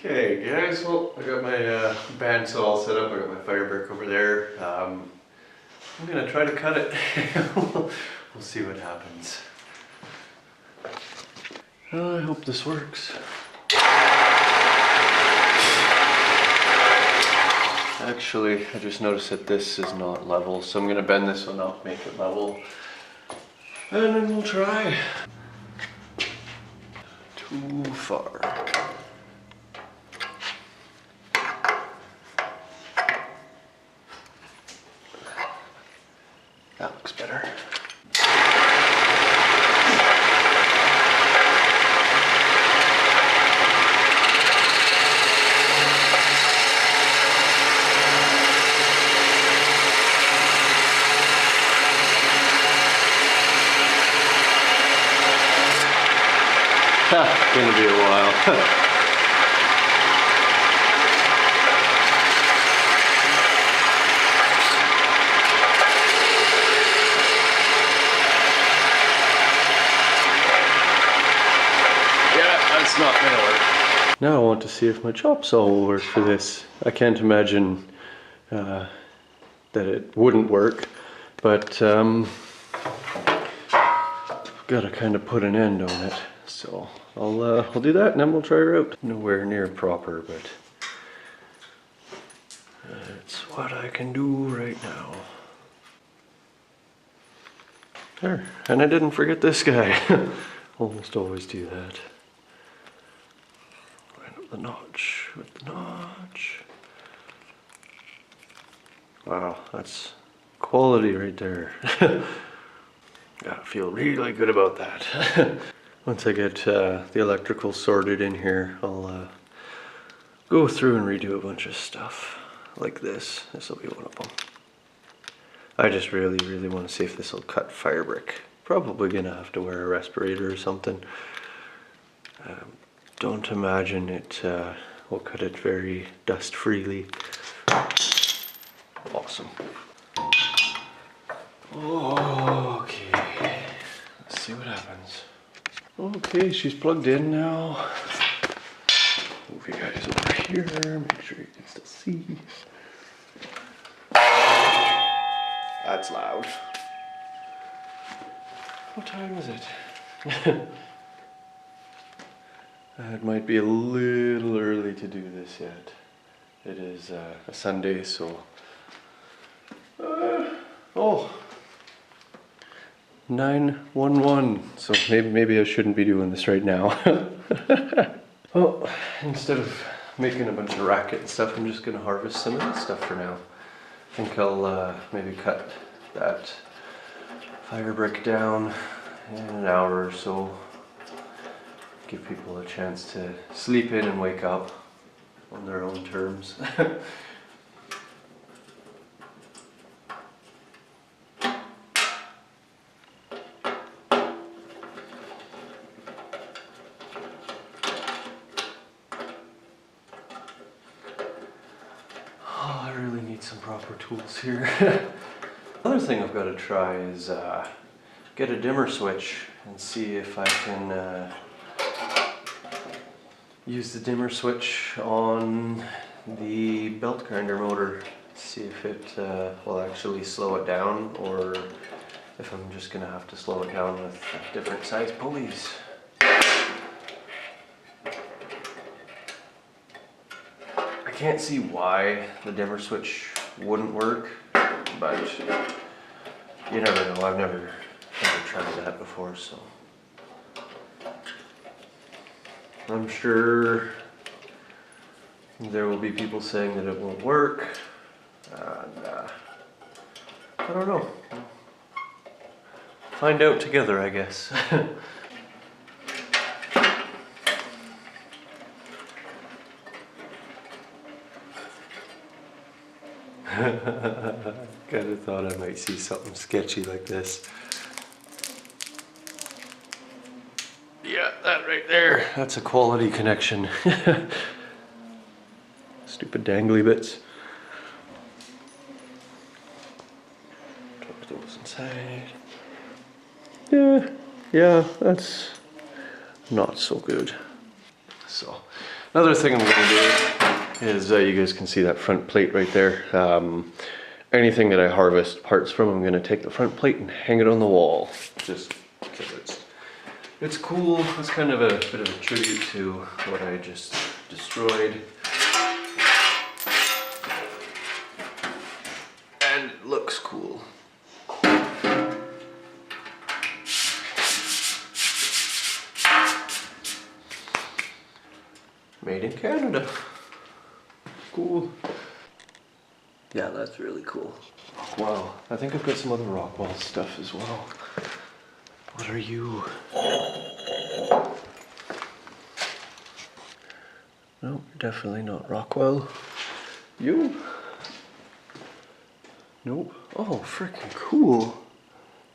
Okay guys, well I got my bandsaw all set up, I got my Firebrick over there. I'm gonna try to cut it. We'll see what happens. I hope this works. Actually, I just noticed that this is not level, so I'm gonna bend this one up, make it level, and then we'll try. Too far. That looks better. It's gonna be a while. That's not gonna work. Now I want to see if my chop saw will work for this. I can't imagine that it wouldn't work, but gotta kind of put an end on it. So I'll do that and then we'll try her out. Nowhere near proper, but it's what I can do right now. There, and I didn't forget this guy. Almost always do that. Line up the notch with the notch. Wow, that's quality right there. Gotta feel really good about that. Once I get the electrical sorted in here, I'll go through and redo a bunch of stuff like this. This will be one of them. I just really want to see if this will cut Firebrick. Probably gonna have to wear a respirator or something. Don't imagine it will cut it very dust freely. Awesome. Okay, let's see what happens. Okay, she's plugged in now. Move you guys over here, make sure you can still see. That's loud. What time is it? It might be a little early to do this yet. It is a Sunday, so... oh! 911. So maybe I shouldn't be doing this right now. Well, instead of making a bunch of racket and stuff, I'm just gonna harvest some of this stuff for now. I think I'll maybe cut that Firebrick down in an hour or so. Give people a chance to sleep in and wake up on their own terms. Some proper tools here. Another thing I've got to try is get a dimmer switch and see if I can use the dimmer switch on the belt grinder motor. See if it will actually slow it down, or if I'm just gonna have to slow it down with different size pulleys. I can't see why the dimmer switch wouldn't work, but you never know. I've never tried that before, so I'm sure there will be people saying that it won't work, and I don't know. Find out together, I guess. Kinda thought I might see something sketchy like this. Yeah, that right there. That's a quality connection. Stupid dangly bits. Tuck those inside. Yeah, that's not so good. So Another thing I'm gonna do is, you guys can see that front plate right there. Anything that I harvest parts from, I'm gonna take the front plate and hang it on the wall. Just because it's cool. It's kind of a bit of a tribute to what I just destroyed. And it looks cool. Made in Canada. Cool. Yeah, that's really cool. Wow, I think I've got some other Rockwell stuff as well. What are you? No, definitely not Rockwell. You? Nope. Oh, freaking cool.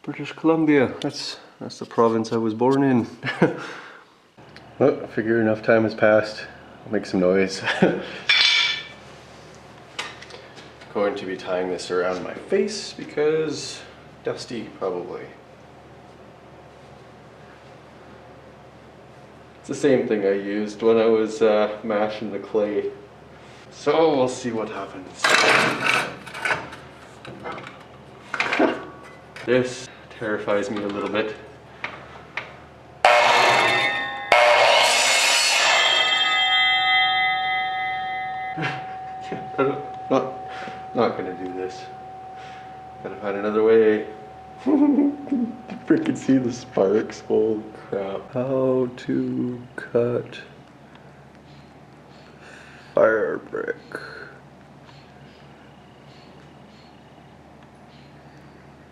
British Columbia. That's the province I was born in. Well, I figure enough time has passed. I'll make some noise. Going to be tying this around my face because dusty, probably. It's the same thing I used when I was mashing the clay. So we'll see what happens. This terrifies me a little bit. Not gonna do this. Gotta find another way. Freaking see the sparks, holy crap. How to cut Firebrick.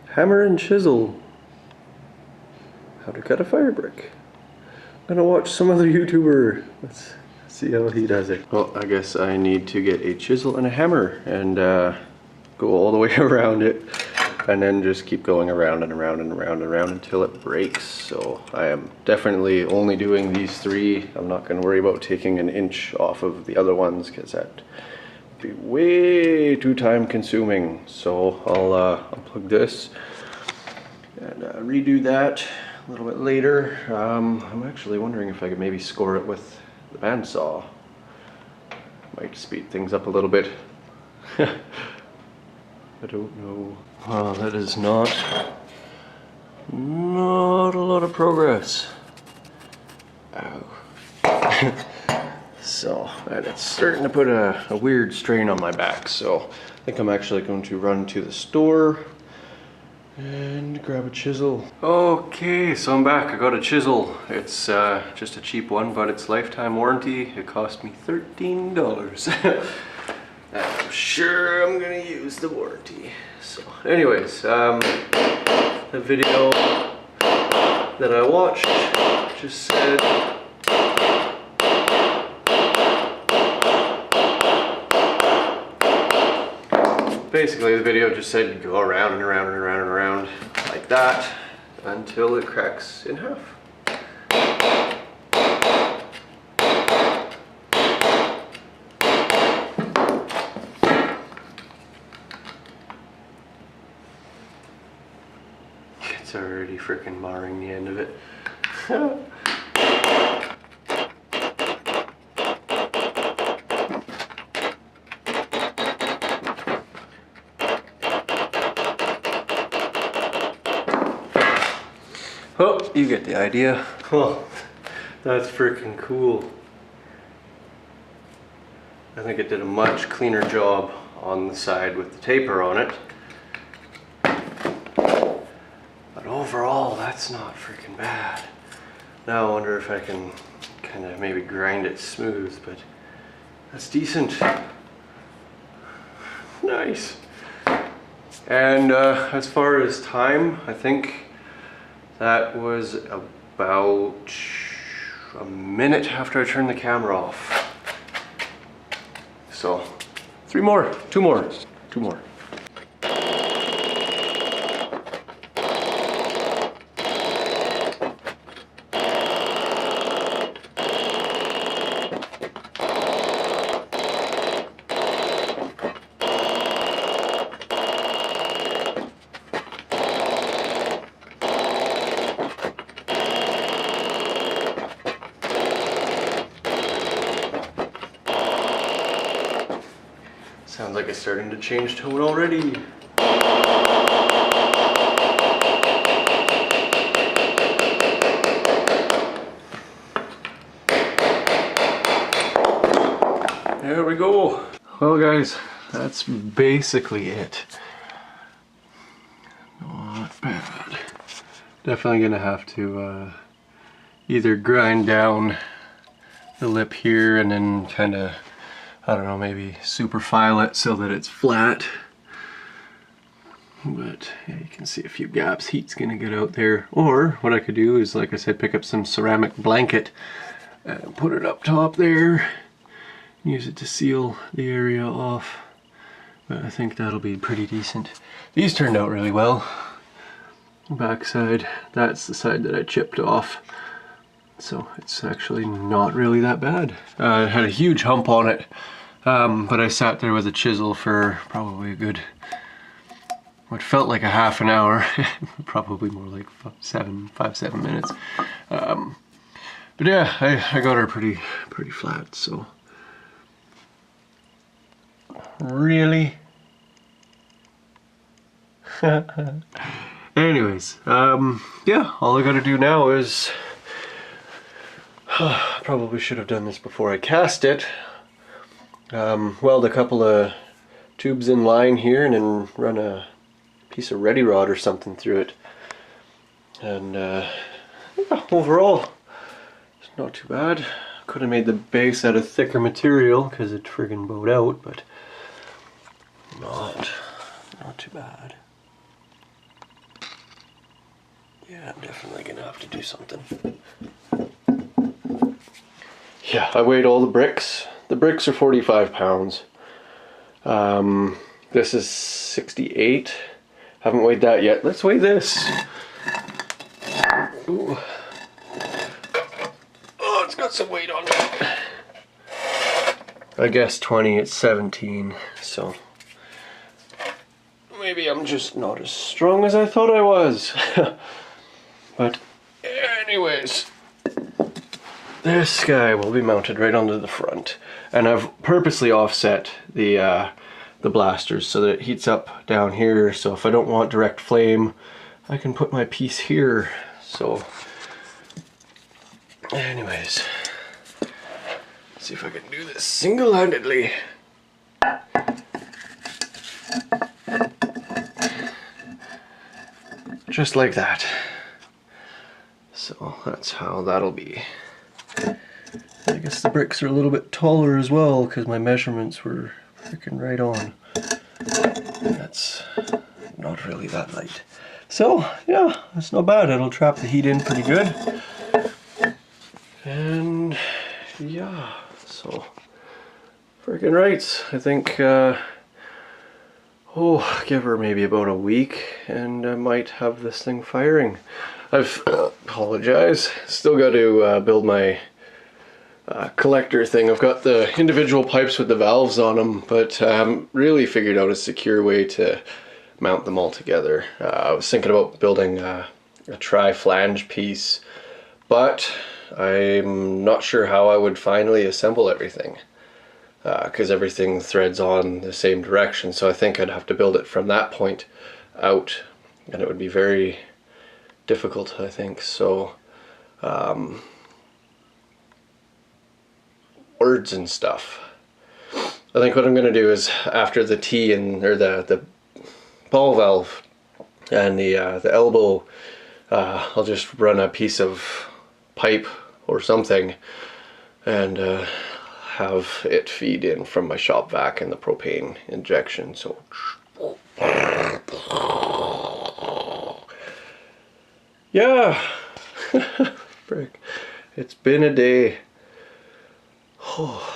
Hammer and chisel. How to cut a Firebrick. I'm gonna watch some other YouTuber. Let's see how he does it. Well, I guess I need to get a chisel and a hammer and go all the way around it and then just keep going around and around and around and around until it breaks. So I am definitely only doing these 3. I'm not going to worry about taking an inch off of the other ones because that would be way too time consuming. So I'll unplug this and redo that a little bit later. I'm actually wondering if I could maybe score it with the bandsaw. Might speed things up a little bit. I don't know. Well, that is not a lot of progress. Ow. So, and it's starting to put a weird strain on my back. So, I think I'm actually going to run to the store and grab a chisel. Okay, so I'm back. I got a chisel. It's just a cheap one, but it's lifetime warranty. It cost me $13. I'm sure I'm gonna use the warranty. So, anyways, the video that I watched just said basically the video just said you go around and around and around and around like that until it cracks in half. It's already freaking marring the end of it. Oh, you get the idea. Oh, that's freaking cool. I think it did a much cleaner job on the side with the taper on it. But overall, that's not freaking bad. Now I wonder if I can kind of maybe grind it smooth, but that's decent. Nice. And as far as time, I think that was about a minute after I turned the camera off. So, 2 more. like it's starting to change tone already. There we go. Well guys, that's basically it. Not bad. Definitely gonna have to either grind down the lip here and then kind of, I don't know, maybe super file it so that it's flat. But yeah, you can see a few gaps. Heat's gonna get out there. Or what I could do is, like I said, pick up some ceramic blanket and put it up top there. Use it to seal the area off. But I think that'll be pretty decent. These turned out really well. Backside, that's the side that I chipped off. So it's actually not really that bad. It had a huge hump on it, but I sat there with a chisel for probably a good, what felt like a half an hour, probably more like 5-7 minutes. But yeah, I got her pretty flat. So really. Anyways, yeah, all I gotta do now is probably should have done this before I cast it. Weld a couple of tubes in line here and then run a piece of ready rod or something through it. And yeah, overall, it's not too bad. Could have made the base out of thicker material because it friggin' bowed out, but not too bad. Yeah, I'm definitely gonna have to do something. Yeah, I weighed all the bricks. The bricks are 45 pounds. This is 68. Haven't weighed that yet. Let's weigh this. Ooh. Oh, it's got some weight on it. I guess 20, it's 17, so maybe I'm just not as strong as I thought I was. But anyways, this guy will be mounted right onto the front, and I've purposely offset the blasters so that it heats up down here, so if I don't want direct flame I can put my piece here. So anyways, let's see if I can do this single-handedly. Just like that. So that's how that'll be. I guess the bricks are a little bit taller as well because my measurements were freaking right on. That's not really that light. So yeah, that's not bad. It'll trap the heat in pretty good. And yeah, so freaking right. I think give her maybe about a week and I might have this thing firing. I've apologize. Still got to build my collector thing. I've got the individual pipes with the valves on them, but I haven't really figured out a secure way to mount them all together. I was thinking about building a tri-flange piece, but I'm not sure how I would finally assemble everything because everything threads on the same direction, so I think I'd have to build it from that point out, and it would be very difficult, I think. So words and stuff. I think what I'm going to do is after the T and or the ball valve and the elbow, I'll just run a piece of pipe or something and have it feed in from my shop vac and the propane injection. So yeah. Frick. It's been a day. Oh.